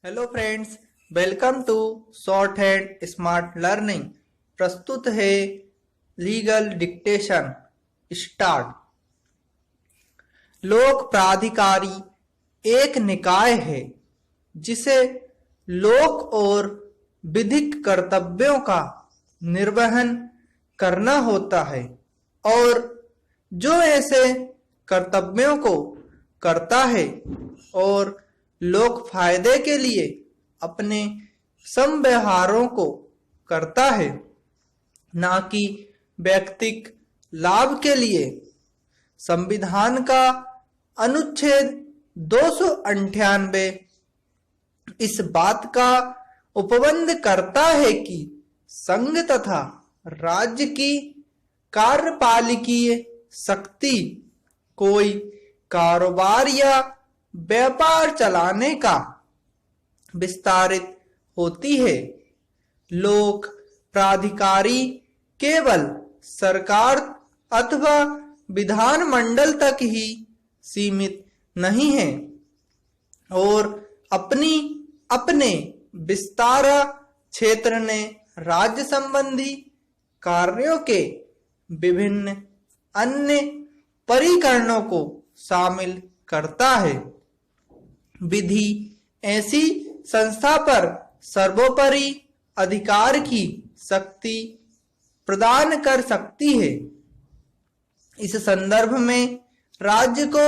Hello friends, welcome to short hand smart learning. प्रस्तुत है legal dictation. Start. लोक प्राधिकारी एक निकाय है जिसे लोक और विधिक कर्तव्यों का निर्वहन करना होता है और जो ऐसे कर्तव्यों को करता है और लोक फायदे के लिए अपने समव्यवहारों को करता है, ना कि व्यक्तिगत लाभ के लिए, संविधान का अनुच्छेद 298 इस बात का उपबंध करता है कि संघ तथा राज्य की कार्यपालिकीय शक्ति कोई कारोबार या व्यापार चलाने का विस्तारित होती है। लोक प्राधिकारी केवल सरकार अथवा विधानमंडल तक ही सीमित नहीं है और अपने विस्तार क्षेत्र में राज्य संबंधी कार्यों के विभिन्न अन्य परिकरणों को शामिल करता है। विधि ऐसी संस्था पर सर्वोपरि अधिकार की शक्ति प्रदान कर सकती है। इस संदर्भ में राज्य को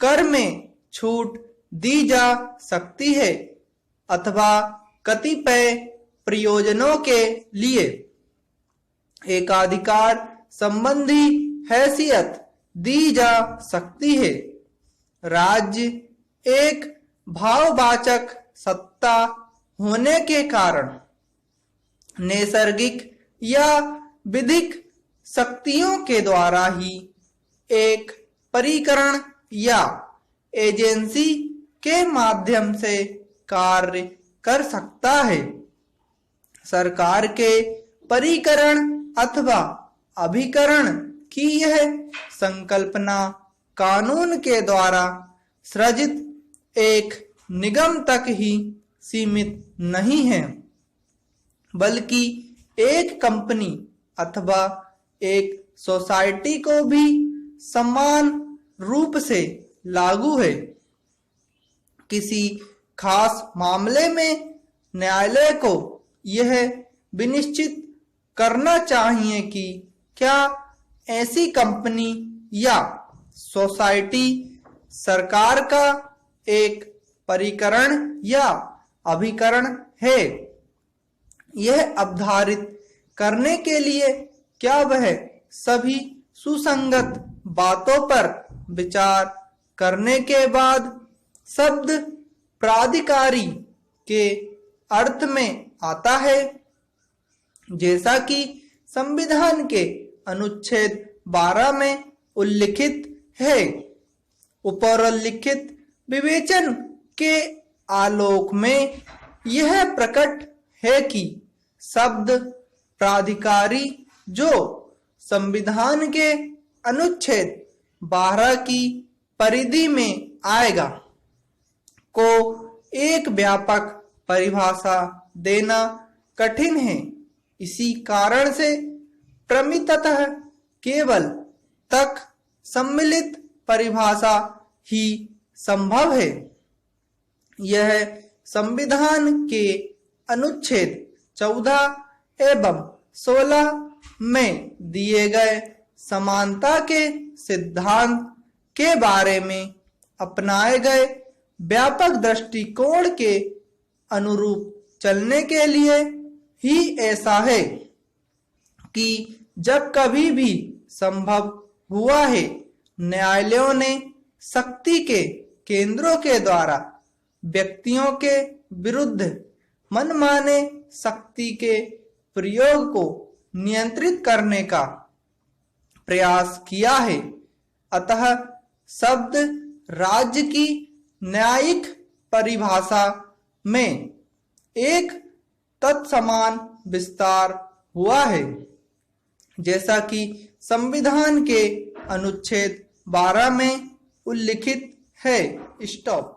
कर में छूट दी जा सकती है अथवा कतिपय प्रयोजनों के लिए एकाधिकार संबंधी हैसियत दी जा सकती है। राज्य एक भाववाचक सत्ता होने के कारण नैसर्गिक या विधिक शक्तियों के द्वारा ही एक परिकरण या एजेंसी के माध्यम से कार्य कर सकता है। सरकार के परिकरण अथवा अभिकरण की यह संकल्पना कानून के द्वारा सृजित एक निगम तक ही सीमित नहीं है, बल्कि एक कंपनी अथवा एक सोसाइटी को भी समान रूप से लागू है। किसी खास मामले में न्यायालय को यह विनिश्चित करना चाहिए कि क्या ऐसी कंपनी या सोसाइटी सरकार का एक परिकरण या अभिकरण है। यह अवधारित करने के लिए क्या वह सभी सुसंगत बातों पर विचार करने के बाद शब्द प्राधिकारी के अर्थ में आता है, जैसा कि संविधान के अनुच्छेद 12 में उल्लिखित है। उपरोल्लिखित विवेचन के आलोक में यह प्रकट है कि शब्द प्राधिकारी जो संविधान के अनुच्छेद 12 की परिधि में आएगा को एक व्यापक परिभाषा देना कठिन है। इसी कारण से प्रमिततः केवल तक सम्मिलित परिभाषा ही संभव है। यह संविधान के अनुच्छेद 14 एवं 16 में दिए गए समानता के सिद्धांत के बारे में अपनाए गए व्यापक दृष्टिकोण के अनुरूप चलने के लिए ही ऐसा है कि जब कभी भी संभव हुआ है, न्यायालयों ने शक्ति के केंद्रों के द्वारा व्यक्तियों के विरुद्ध मनमाने शक्ति के प्रयोग को नियंत्रित करने का प्रयास किया है। अतः शब्द राज्य की न्यायिक परिभाषा में एक तत्समान विस्तार हुआ है, जैसा कि संविधान के अनुच्छेद 12 में उल्लिखित है। स्टॉप।